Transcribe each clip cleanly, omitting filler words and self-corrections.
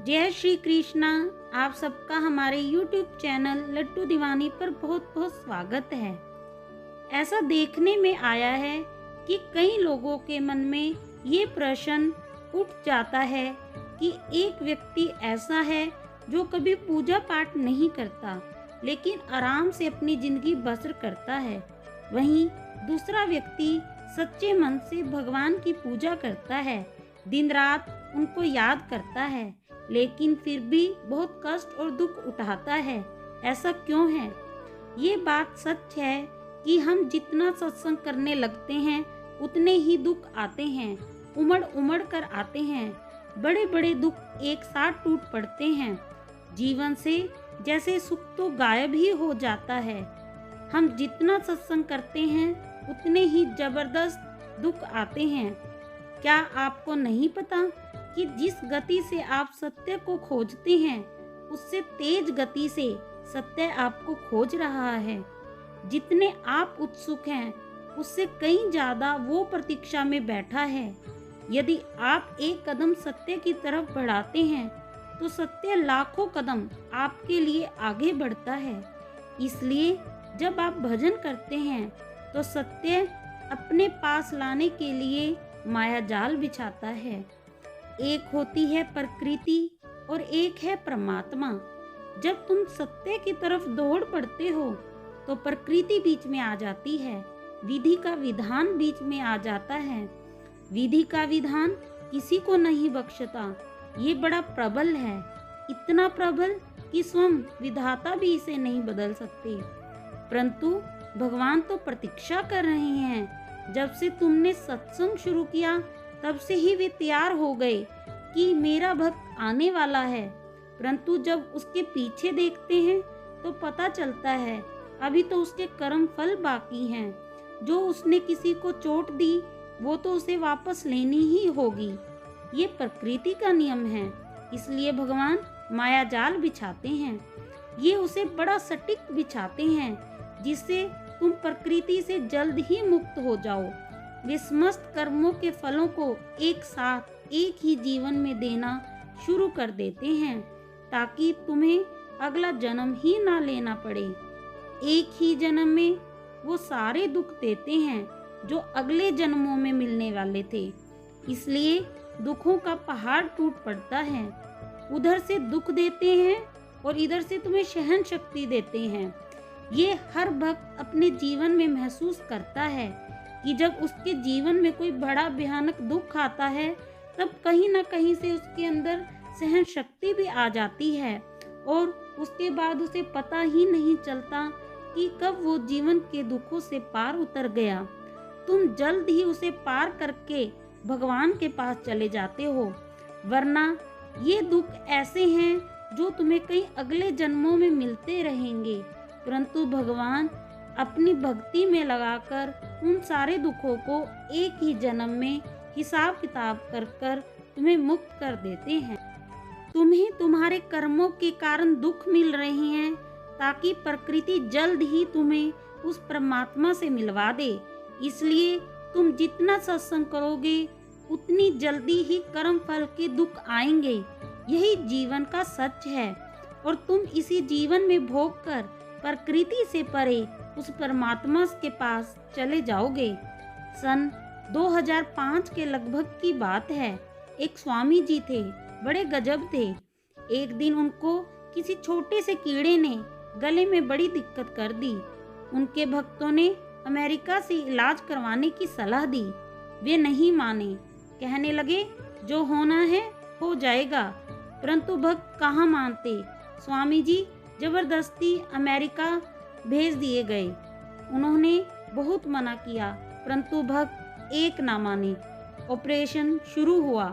जय श्री कृष्णा। आप सबका हमारे YouTube चैनल लट्टू दीवानी पर बहुत बहुत स्वागत है। ऐसा देखने में आया है कि कई लोगों के मन में ये प्रश्न उठ जाता है कि एक व्यक्ति ऐसा है जो कभी पूजा पाठ नहीं करता लेकिन आराम से अपनी जिंदगी बसर करता है, वहीं दूसरा व्यक्ति सच्चे मन से भगवान की पूजा करता है, दिन रात उनको याद करता है, लेकिन फिर भी बहुत कष्ट और दुख उठाता है। ऐसा क्यों है? ये बात सच है कि हम जितना सत्संग करने लगते हैं उतने ही दुख आते हैं, उमड़ उमड़ कर आते हैं। बड़े बड़े दुख एक साथ टूट पड़ते हैं। जीवन से जैसे सुख तो गायब ही हो जाता है। हम जितना सत्संग करते हैं उतने ही जबरदस्त दुख आते हैं। क्या आपको नहीं पता कि जिस गति से आप सत्य को खोजते हैं उससे तेज गति से सत्य आपको खोज रहा है। जितने आप उत्सुक हैं उससे कहीं ज्यादा वो प्रतीक्षा में बैठा है। यदि आप एक कदम सत्य की तरफ बढ़ाते हैं तो सत्य लाखों कदम आपके लिए आगे बढ़ता है। इसलिए जब आप भजन करते हैं तो सत्य अपने पास लाने के लिए माया जाल बिछाता है। एक होती है प्रकृति और एक है परमात्मा। जब तुम सत्य की तरफ दौड़ पड़ते हो तो प्रकृति बीच में आ जाती है, विधि का विधान बीच में आ जाता है। विधि का विधान किसी को नहीं बख्शता, ये बड़ा प्रबल है, इतना प्रबल कि स्वयं विधाता भी इसे नहीं बदल सकते। परंतु भगवान तो प्रतीक्षा कर रहे हैं। जब से तुमने सत्संग शुरू किया तब से ही वे तैयार हो गए कि मेरा भक्त आने वाला है। परंतु जब उसके पीछे देखते हैं तो पता चलता है अभी तो उसके कर्म फल बाकी हैं। जो उसने किसी को चोट दी वो तो उसे वापस लेनी ही होगी। ये प्रकृति का नियम है। इसलिए भगवान माया जाल बिछाते हैं। ये उसे बड़ा सटीक बिछाते हैं जिससे तुम प्रकृति से जल्द ही मुक्त हो जाओ। वे समस्त कर्मों के फलों को एक साथ एक ही जीवन में देना शुरू कर देते हैं ताकि तुम्हें अगला जन्म ही ना लेना पड़े। एक ही जन्म में वो सारे दुख देते हैं जो अगले जन्मों में मिलने वाले थे। इसलिए दुखों का पहाड़ टूट पड़ता है। उधर से दुख देते हैं और इधर से तुम्हें सहन शक्ति देते हैं। ये हर भक्त अपने जीवन में महसूस करता है कि जब उसके जीवन में कोई बड़ा भयानक दुख आता है तब कहीं ना कहीं से उसके अंदर सहन शक्ति भी आ जाती है और उसके बाद उसे पता ही नहीं चलता कि कब वो जीवन के दुखों से पार उतर गया। तुम जल्द ही उसे पार करके भगवान के पास चले जाते हो, वरना ये दुख ऐसे हैं जो तुम्हें कई अगले जन्मों में मिलते रहेंगे। परंतु भगवान अपनी भक्ति में लगाकर उन सारे दुखों को एक ही जन्म में हिसाब किताब कर कर तुम्हें मुक्त कर देते हैं। तुम्हें तुम्हारे कर्मों के कारण दुख मिल रहे हैं ताकि प्रकृति जल्द ही तुम्हें उस परमात्मा से मिलवा दे। इसलिए तुम जितना सत्संग करोगे उतनी जल्दी ही कर्म फल के दुख आएंगे। यही जीवन का सच है और तुम इसी जीवन में भोग कर प्रकृति से परे उस परमात्मा के पास चले जाओगे। सन 2005 के लगभग की बात है। एक स्वामी जी थे, बड़े गजब थे। एक दिन उनको किसी छोटे से कीड़े ने गले में बड़ी दिक्कत कर दी। उनके भक्तों ने अमेरिका से इलाज करवाने की सलाह दी। वे नहीं माने, कहने लगे जो होना है हो जाएगा। परंतु भक्त कहाँ मानते। स्वामी जी जबरदस्ती अमेरिका भेज दिए गए। उन्होंने बहुत मना किया परंतु भक्त एक ना माने। ऑपरेशन शुरू हुआ।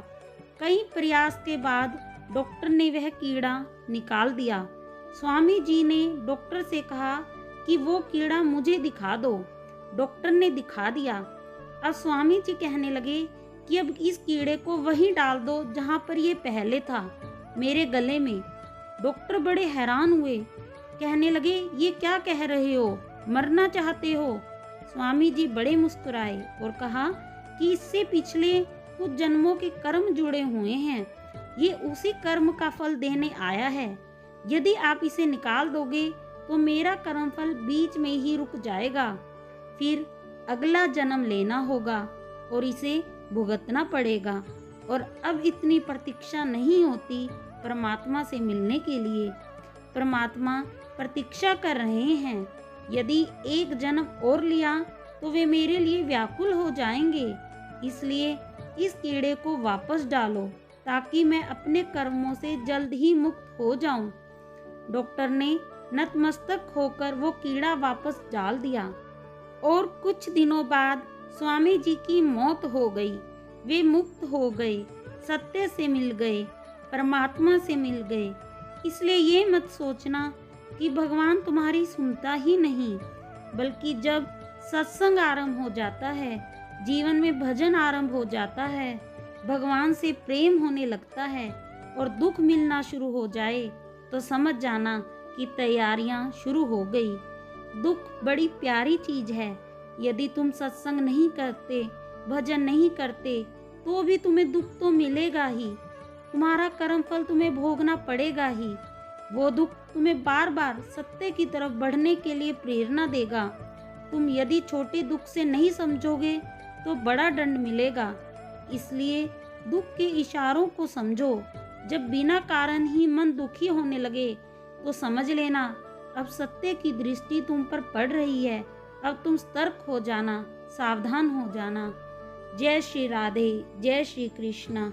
कई प्रयास के बाद डॉक्टर ने वह कीड़ा निकाल दिया। स्वामी जी ने डॉक्टर से कहा कि वो कीड़ा मुझे दिखा दो। डॉक्टर ने दिखा दिया। अब स्वामी जी कहने लगे कि अब इस कीड़े को वहीं डाल दो जहां पर ये पहले था, मेरे गले में। डॉक्टर बड़े हैरान हुए, कहने लगे ये क्या कह रहे हो, मरना चाहते हो? स्वामी जी बड़े मुस्कुराए और कहा कि इससे पिछले कुछ जन्मों के कर्म जुड़े हुए हैं। ये उसी कर्म का फल देने आया है। यदि आप इसे निकाल दोगे तो मेरा कर्मफल बीच में ही रुक जाएगा, फिर अगला जन्म लेना होगा और इसे भुगतना पड़ेगा। और अब इतनी प्रतीक्षा नहीं होती परमात्मा से मिलने के लिए। परमात्मा प्रतीक्षा कर रहे हैं। यदि एक जन्म और लिया तो वे मेरे लिए व्याकुल हो जाएंगे। इसलिए इस कीड़े को वापस डालो ताकि मैं अपने कर्मों से जल्द ही मुक्त हो जाऊं। डॉक्टर ने नतमस्तक होकर वो कीड़ा वापस डाल दिया और कुछ दिनों बाद स्वामी जी की मौत हो गई। वे मुक्त हो गए, सत्य से मिल गए, परमात्मा से मिल गए। इसलिए ये मत सोचना कि भगवान तुम्हारी सुनता ही नहीं, बल्कि जब सत्संग आरंभ हो जाता है, जीवन में भजन आरंभ हो जाता है, भगवान से प्रेम होने लगता है और दुख मिलना शुरू हो जाए तो समझ जाना कि तैयारियां शुरू हो गई। दुख बड़ी प्यारी चीज है। यदि तुम सत्संग नहीं करते, भजन नहीं करते, तो भी तुम्हें दुख तो मिलेगा ही। तुम्हारा कर्मफल तुम्हें भोगना पड़ेगा ही। वो दुख तुम्हें बार बार सत्य की तरफ बढ़ने के लिए प्रेरणा देगा। तुम यदि छोटे दुख से नहीं समझोगे तो बड़ा दंड मिलेगा। इसलिए दुख के इशारों को समझो। जब बिना कारण ही मन दुखी होने लगे तो समझ लेना अब सत्य की दृष्टि तुम पर पड़ रही है। अब तुम सतर्क हो जाना, सावधान हो जाना। जय श्री राधे, जय श्री कृष्णा।